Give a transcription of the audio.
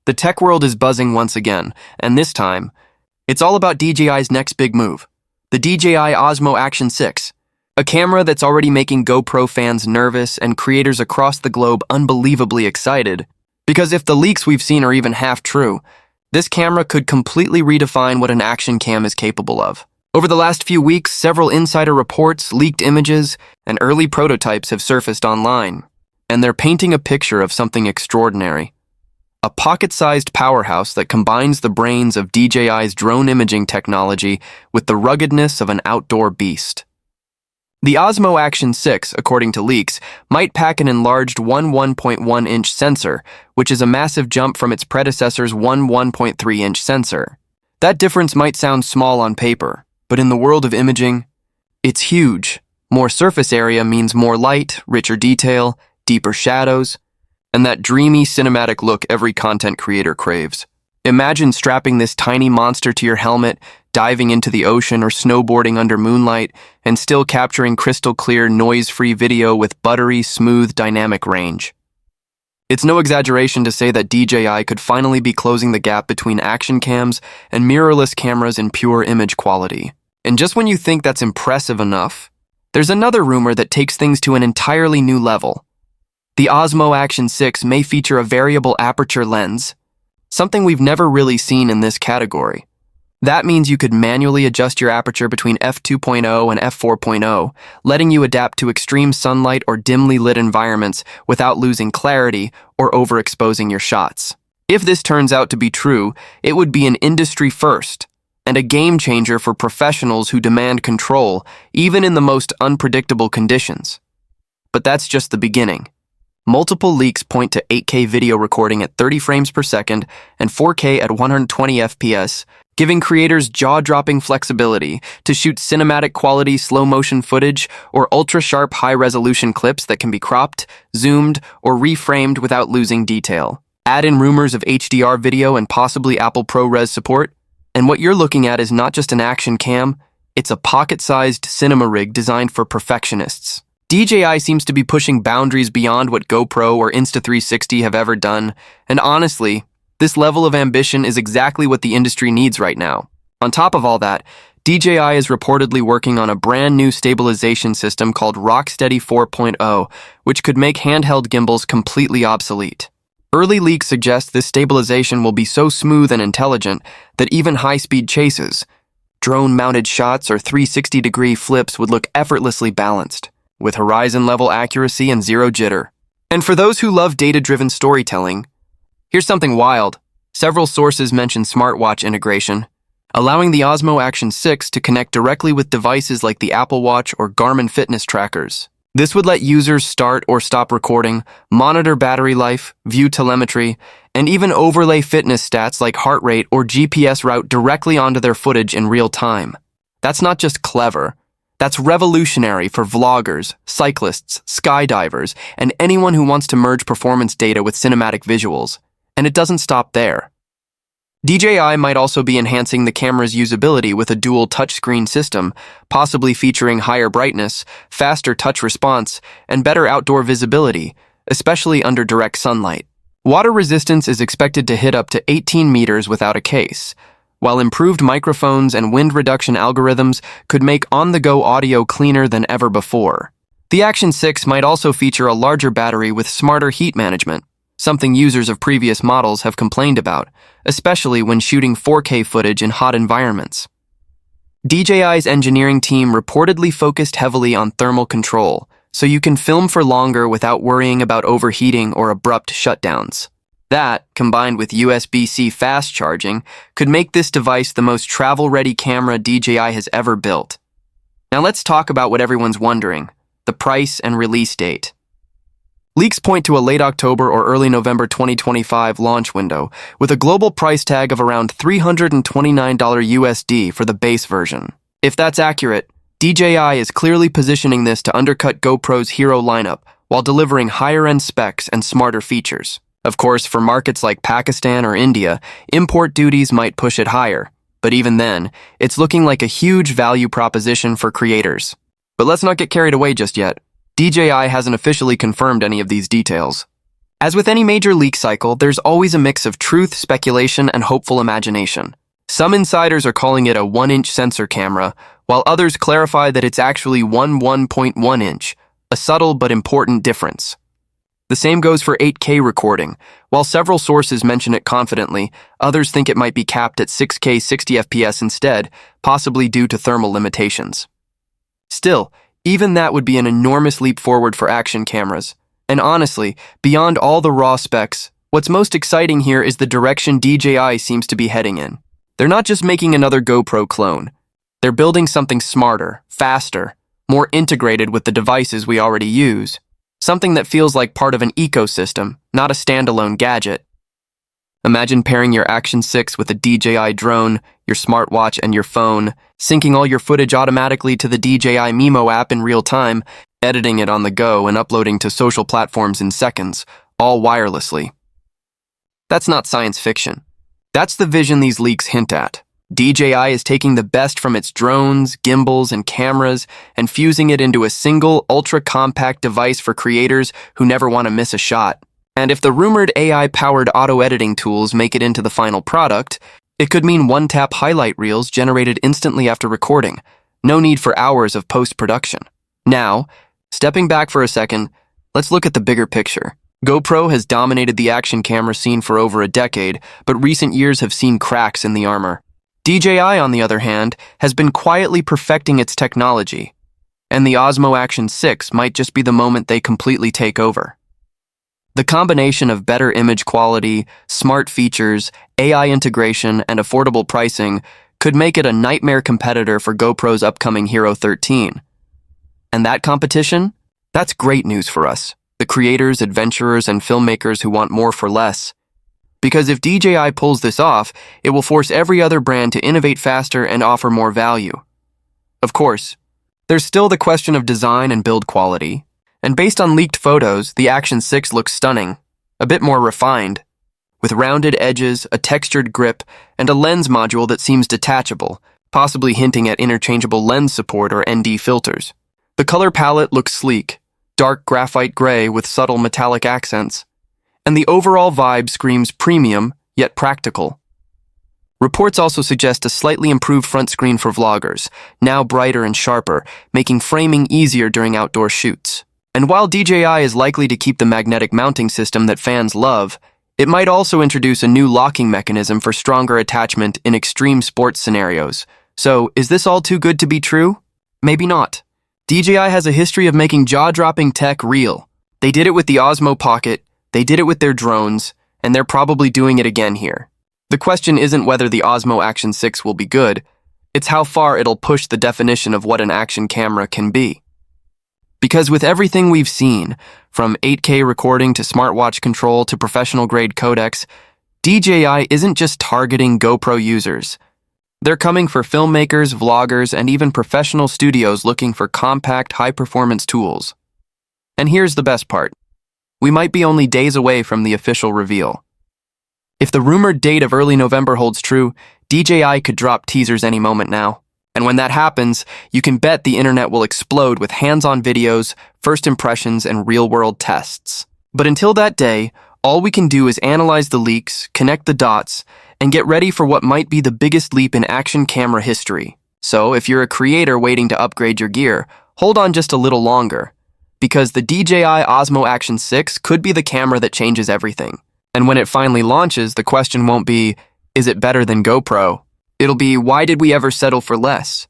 The tech world is buzzing once again, and this time, it's all about DJI's next big move, the DJI Osmo Action 6, a camera that's already making GoPro fans nervous and creators across the globe unbelievably excited, because if the leaks we've seen are even half true, this camera could completely redefine what an action cam is capable of. Over the last few weeks, several insider reports, leaked images, and early prototypes have surfaced online, and they're painting a picture of something extraordinary. A pocket-sized powerhouse that combines the brains of DJI's drone imaging technology with the ruggedness of an outdoor beast. The Osmo Action 6, according to leaks, might pack an enlarged 1.1-inch sensor, which is a massive jump from its predecessor's 1.3-inch sensor. That difference might sound small on paper, but in the world of imaging, it's huge. More surface area means more light, richer detail, deeper shadows, and that dreamy cinematic look every content creator craves. Imagine strapping this tiny monster to your helmet, diving into the ocean or snowboarding under moonlight, and still capturing crystal clear, noise-free video with buttery, smooth, dynamic range. It's no exaggeration to say that DJI could finally be closing the gap between action cams and mirrorless cameras in pure image quality. And just when you think that's impressive enough, there's another rumor that takes things to an entirely new level. The Osmo Action 6 may feature a variable aperture lens, something we've never really seen in this category. That means you could manually adjust your aperture between f2.0 and f4.0, letting you adapt to extreme sunlight or dimly lit environments without losing clarity or overexposing your shots. If this turns out to be true, it would be an industry first and a game changer for professionals who demand control, even in the most unpredictable conditions. But that's just the beginning. Multiple leaks point to 8K video recording at 30 frames per second and 4K at 120 FPS, giving creators jaw-dropping flexibility to shoot cinematic quality slow-motion footage or ultra-sharp high-resolution clips that can be cropped, zoomed, or reframed without losing detail. Add in rumors of HDR video and possibly Apple ProRes support, and what you're looking at is not just an action cam, it's a pocket-sized cinema rig designed for perfectionists. DJI seems to be pushing boundaries beyond what GoPro or Insta360 have ever done, and honestly, this level of ambition is exactly what the industry needs right now. On top of all that, DJI is reportedly working on a brand new stabilization system called RockSteady 4.0, which could make handheld gimbals completely obsolete. Early leaks suggest this stabilization will be so smooth and intelligent that even high-speed chases, drone-mounted shots, or 360-degree flips would look effortlessly balanced, with horizon-level accuracy and zero jitter. And for those who love data-driven storytelling, here's something wild. Several sources mention smartwatch integration, allowing the Osmo Action 6 to connect directly with devices like the Apple Watch or Garmin fitness trackers. This would let users start or stop recording, monitor battery life, view telemetry, and even overlay fitness stats like heart rate or GPS route directly onto their footage in real time. That's not just clever. That's revolutionary for vloggers, cyclists, skydivers, and anyone who wants to merge performance data with cinematic visuals. And it doesn't stop there. DJI might also be enhancing the camera's usability with a dual touchscreen system, possibly featuring higher brightness, faster touch response, and better outdoor visibility, especially under direct sunlight. Water resistance is expected to hit up to 18 meters without a case, while improved microphones and wind reduction algorithms could make on-the-go audio cleaner than ever before. The Action 6 might also feature a larger battery with smarter heat management, something users of previous models have complained about, especially when shooting 4K footage in hot environments. DJI's engineering team reportedly focused heavily on thermal control, so you can film for longer without worrying about overheating or abrupt shutdowns. That, combined with USB-C fast charging, could make this device the most travel-ready camera DJI has ever built. Now let's talk about what everyone's wondering, the price and release date. Leaks point to a late October or early November 2025 launch window, with a global price tag of around $329 USD for the base version. If that's accurate, DJI is clearly positioning this to undercut GoPro's Hero lineup while delivering higher-end specs and smarter features. Of course, for markets like Pakistan or India, import duties might push it higher, but even then, it's looking like a huge value proposition for creators. But let's not get carried away just yet. DJI hasn't officially confirmed any of these details. As with any major leak cycle, there's always a mix of truth, speculation, and hopeful imagination. Some insiders are calling it a 1-inch sensor camera, while others clarify that it's actually 1.1 inch, a subtle but important difference. The same goes for 8K recording. While several sources mention it confidently, others think it might be capped at 6K 60 FPS instead, possibly due to thermal limitations. Still, even that would be an enormous leap forward for action cameras. And honestly, beyond all the raw specs, what's most exciting here is the direction DJI seems to be heading in. They're not just making another GoPro clone. They're building something smarter, faster, more integrated with the devices we already use. Something that feels like part of an ecosystem, not a standalone gadget. Imagine pairing your Action 6 with a DJI drone, your smartwatch, and your phone, syncing all your footage automatically to the DJI Mimo app in real time, editing it on the go, and uploading to social platforms in seconds, all wirelessly. That's not science fiction. That's the vision these leaks hint at. DJI is taking the best from its drones, gimbals, and cameras and fusing it into a single, ultra-compact device for creators who never want to miss a shot. And if the rumored AI-powered auto-editing tools make it into the final product, it could mean one-tap highlight reels generated instantly after recording. No need for hours of post-production. Now, stepping back for a second, let's look at the bigger picture. GoPro has dominated the action camera scene for over a decade, but recent years have seen cracks in the armor. DJI, on the other hand, has been quietly perfecting its technology, and the Osmo Action 6 might just be the moment they completely take over. The combination of better image quality, smart features, AI integration, and affordable pricing could make it a nightmare competitor for GoPro's upcoming Hero 13. And that competition? That's great news for us, the creators, adventurers, and filmmakers who want more for less. Because if DJI pulls this off, it will force every other brand to innovate faster and offer more value. Of course, there's still the question of design and build quality, and based on leaked photos, the Action 6 looks stunning, a bit more refined, with rounded edges, a textured grip, and a lens module that seems detachable, possibly hinting at interchangeable lens support or ND filters. The color palette looks sleek, dark graphite gray with subtle metallic accents, and the overall vibe screams premium, yet practical. Reports also suggest a slightly improved front screen for vloggers, now brighter and sharper, making framing easier during outdoor shoots. And while DJI is likely to keep the magnetic mounting system that fans love, it might also introduce a new locking mechanism for stronger attachment in extreme sports scenarios. So, is this all too good to be true? Maybe not. DJI has a history of making jaw-dropping tech real. They did it with the Osmo Pocket, they did it with their drones, and they're probably doing it again here. The question isn't whether the Osmo Action 6 will be good, it's how far it'll push the definition of what an action camera can be. Because with everything we've seen, from 8K recording to smartwatch control to professional-grade codecs, DJI isn't just targeting GoPro users. They're coming for filmmakers, vloggers, and even professional studios looking for compact, high-performance tools. And here's the best part. We might be only days away from the official reveal. If the rumored date of early November holds true, DJI could drop teasers any moment now. And when that happens, you can bet the internet will explode with hands-on videos, first impressions, and real-world tests. But until that day, all we can do is analyze the leaks, connect the dots, and get ready for what might be the biggest leap in action camera history. So if you're a creator waiting to upgrade your gear, hold on just a little longer. Because the DJI Osmo Action 6 could be the camera that changes everything. And when it finally launches, the question won't be, is it better than GoPro? It'll be, why did we ever settle for less?